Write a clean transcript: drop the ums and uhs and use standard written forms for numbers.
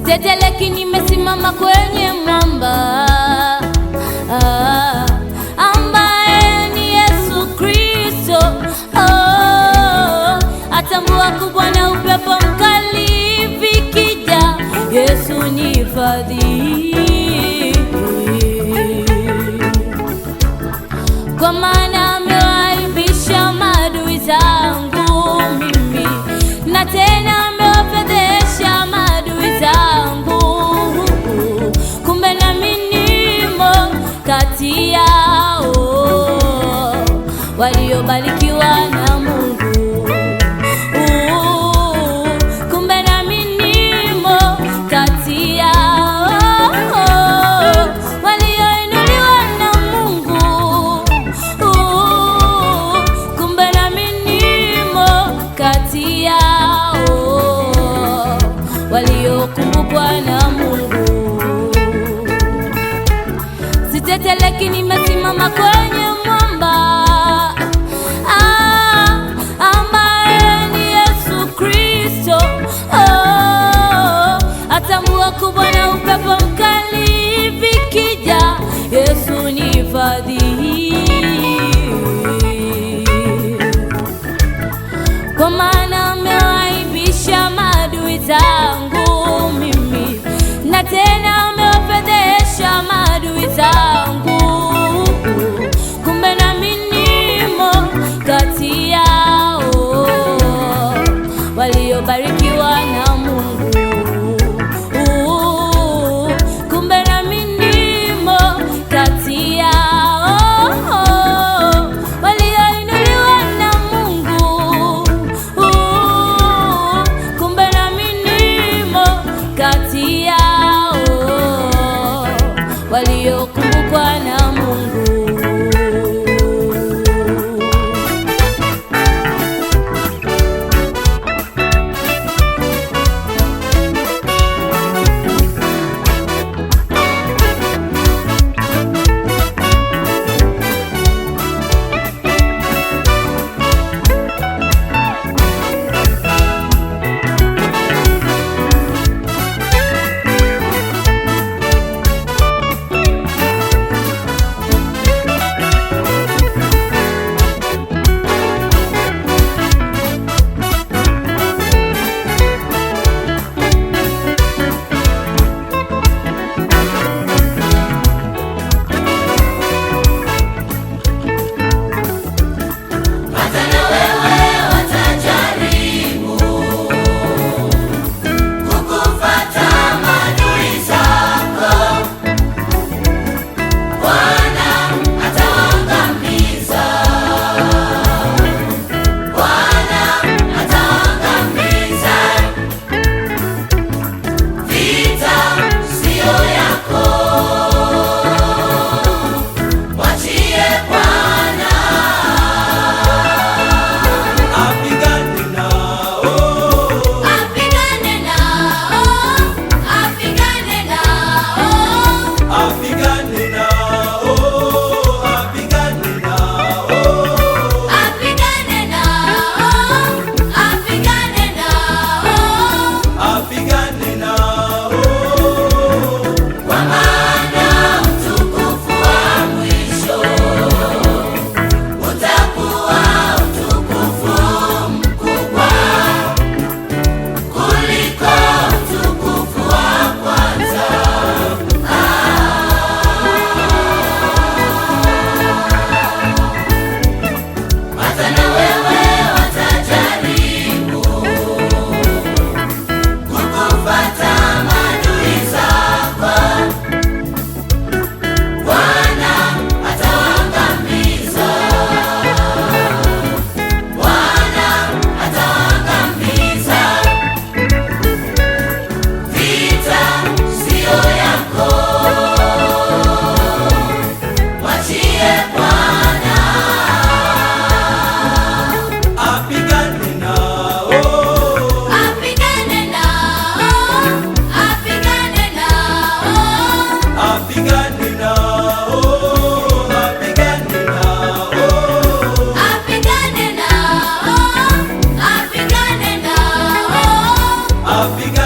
Siteteleki, nimesimama kwenye mwamba ambaye ni Yesu Kristo. Atambua kubwa na upepo mkali vikija, Yesu ni hifadhi, kwa maana amewaibisha maadui zangu mimi, na tena amewafedhesha maadui zangu. Kumbe nami nimo kati yao waliobarikiwa na Mungu. Kumbe nami nimo kati yao walioinuliwa na Mungu. Kumbe nami nimo kati yao waliokumbukwa na Mungu. Siteteleki, nimesimama kwenye mwamba ambaye ni Yesu Kristo. Atambua kubwa na upepo mkali vikija, Yesu ni hifadhi, kwa maana amewaibisha maadui zangu mimi, na tena amewafedhesha maadui zangu. Kumbe nami nimo kati yao waliobarikiwa na Mungu. Kumbe nami nimo kati yao walioinuliwa na Mungu. Kumbe nami nimo kati yao waliokumbukwa na Mungu. Africa.